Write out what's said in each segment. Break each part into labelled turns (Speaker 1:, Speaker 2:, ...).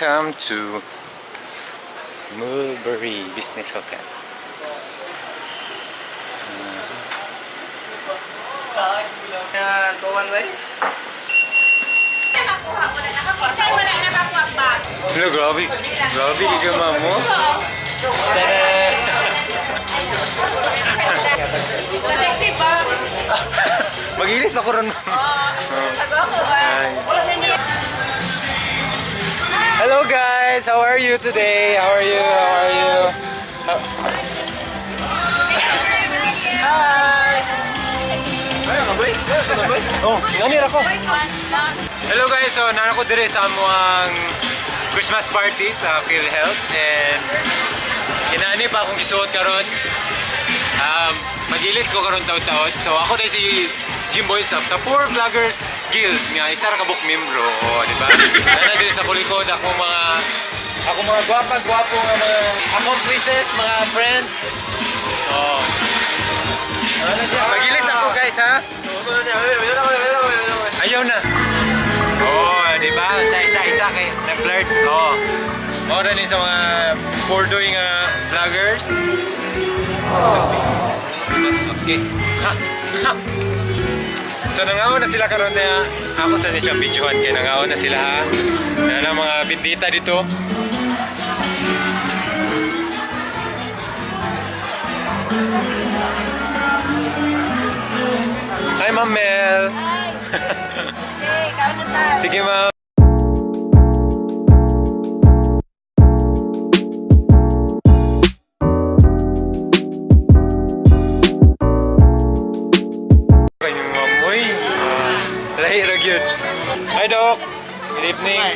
Speaker 1: Welcome to Mulberry Business Hotel. Hello, grabe. Grabe, gigama mo.
Speaker 2: Sexy ba?
Speaker 1: Mag-ilis pa ko ron. Hello guys, how are you today? How are you? Oh, nanira ko. Hello guys, so nana ko dire sa amuang Christmas party sa PhilHealth and inaani pa akong gisuot karon. Mag-ilis ko karon taon-taon. So ako dai si Jimboy sa Poor Vloggers Guild nga isa ra ka book membro, di ba? Nana dire sa kulikod akong mga gwapa-gwapo nga mga accomplices, mga friends. Oh. Ano siya? Mag-ilis ako guys, ha? Ayaw na. Oh, di ba? Sa isa kay nag-blurred. Oh. Ora ni sa mga poor doing vloggers. Okay. So nangaon na sila karon na ako sa siya videohan kay nangaon na sila ha. Na mga bindita dito. Hi Ma'am Mel.
Speaker 2: Hey, kaon na tayo.
Speaker 1: Sige ma'am. Hi Doc! Good evening!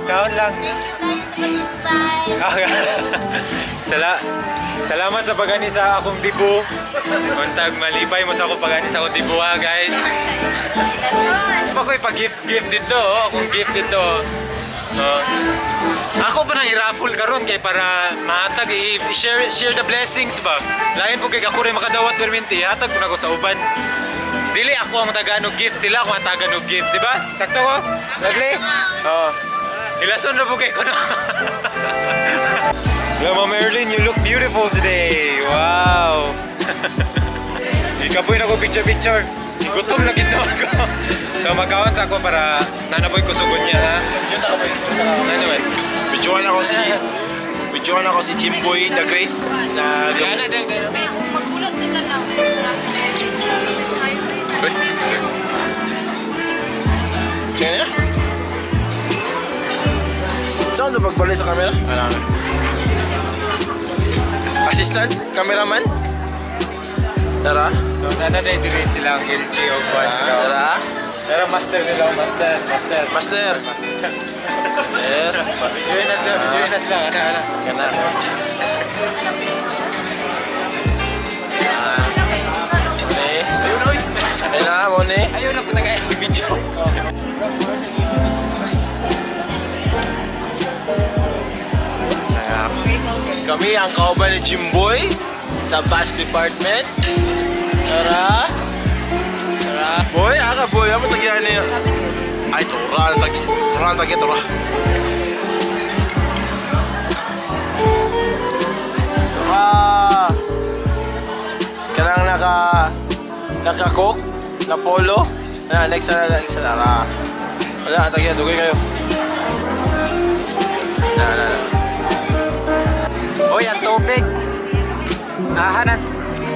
Speaker 1: Kaon lang.
Speaker 2: Thank you guys for the invite.
Speaker 1: Salamat sa pagani sa akong dibu. Kontag malipay mo sa akong pagani sa akong dibu ha guys. Ako'y pag-gift dito, akong gift dito. Ako pa nang i-raffle karon kay para mahatag share the blessings ba. Lain po kay ako rin makadawat perminti, hatag ko na ko sa uban. Dili ako ang taga-ano gift, sila ako ang taga-ano gift, di ba? Sakto ko? Lovely? Oo. Ilason na po kayo ko na. Hello Ma'am Erlyn, you look beautiful today. Wow. Ikapoy na ko picture. Gutom na gito ako. So magkawat sa ako para nanaboy ko sugon niya ha. Ano man?
Speaker 3: Videoan ako si Jimboy the Great na
Speaker 2: Magbulag sila na.
Speaker 3: Kaya? Saan na pagbalik sa camera? Ano? Assistant? Cameraman? Tara?
Speaker 1: So nanay diri silang LG o kwan.
Speaker 3: Tara?
Speaker 1: Pero master nila, master. Videoin nas lang, ana.
Speaker 3: Kana. Ayun, oy. Ayun na, Mone.
Speaker 1: Ayun ako nag-video.
Speaker 3: Kami ang kauban ni Jimboy sa bus department. Tara. Boy, boy. Ano tagyan niya? Ay, turang tagi. Kanang naka-cook na polo. Next na. Wala, tagyan. Dugay kayo. Na.
Speaker 1: Hoy, ang tubig. Hanan.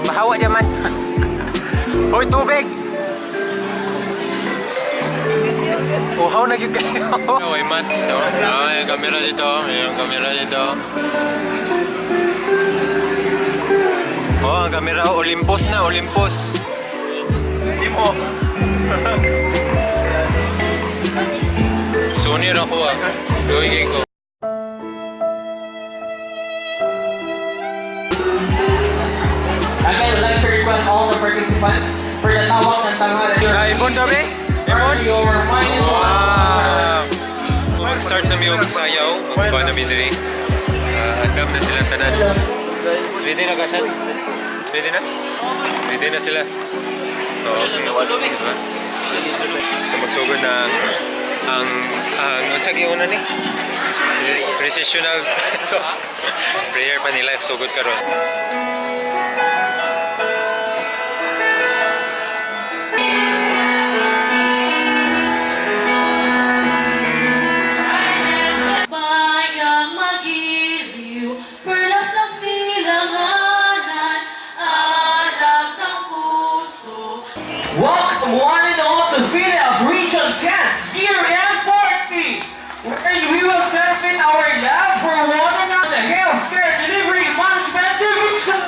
Speaker 1: Mahawa diyan man. Hoy, tubig. Uhaw na gyud kayo. Hoy, Mats. Yung kamera dito. Oh, ang kamera Olympus na, Olympus. Hindi mo. Sony na ako ah. Gawin ko.
Speaker 4: Again, I'd like to request all the participants for the tawag ng tanghali.
Speaker 1: Ibon kami? Ibon?
Speaker 4: Your minus
Speaker 1: Wow! Mag-start na yung sayaw. Magkuha na midiri. Andam na silang tanan. Ready na kasan? Ready na? Ready na sila. So, okay. Diba? So, magsugod na ang sa giuna ni? Recessional. So, prayer pa nila. Sugod karon.
Speaker 2: Bayang magiliw, perlas ng silanganan, alak ng puso.
Speaker 4: Welcome one and all to PhilHealth Region 10 Beer and Party, where we will serve in our lab for one another healthcare delivery management division.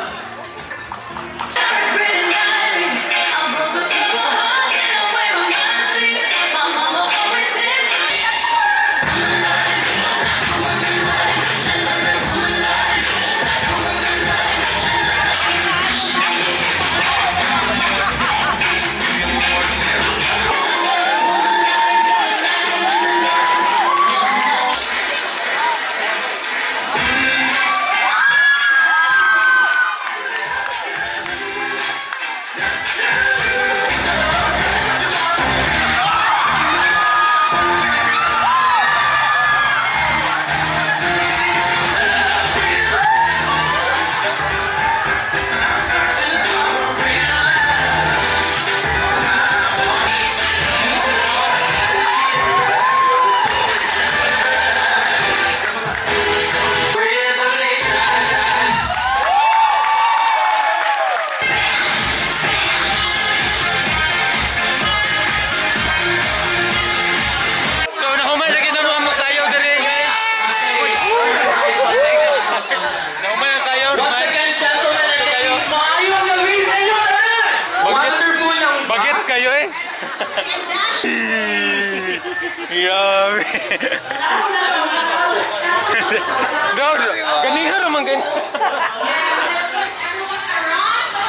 Speaker 1: So, nahuman na kita mga masayaw dali, guys. Nahuman ang sayaw.
Speaker 4: Once again, gentlemen and ladies, maayong gabi sa inyo lahat! Wonderful ng
Speaker 1: Bagets kayo eh. Grabe. So, ganiha naman ganyan.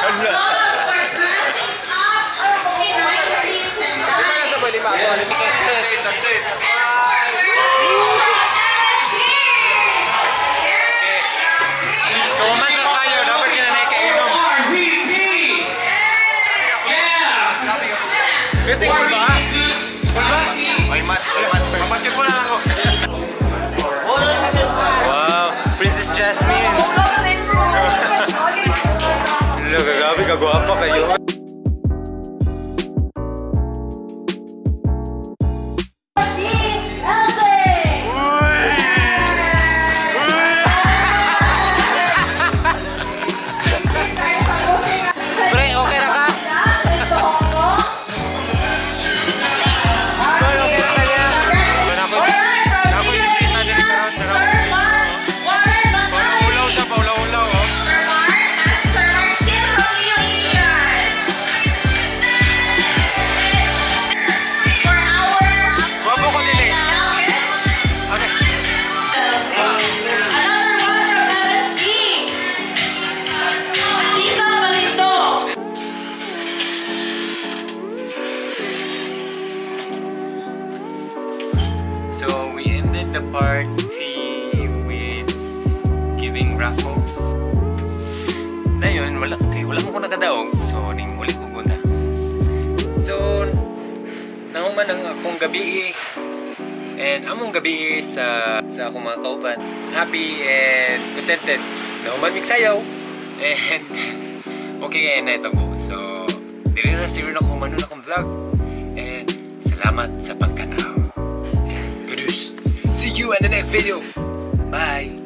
Speaker 1: Hala. Success. So, man sa sayaw, dapat ka na naikainom.
Speaker 4: RVP! Yeah!
Speaker 1: Biting ko ba?
Speaker 3: May match. Basketball na ako.
Speaker 1: Wow, Princess Jasmine. Look, grabe kagwapa kayo. Pre, okay ra ka? Ako bisita din karon. Paulaw siya, paulaw. Oh. Guwapo ko dili. Okay. So we ended the party with giving raffles. Na yun, wala mo ko nakadaog. So, ning uli ko na. So, nahuman ang akong gabi and among gabi sa akong mga kauban. Happy and contented. Nahuman mig sayaw and okay kaya na ito po. So, dili na siguro na kung manon akong vlog and salamat sa pagkanaw. And good news. See you in the next video. Bye.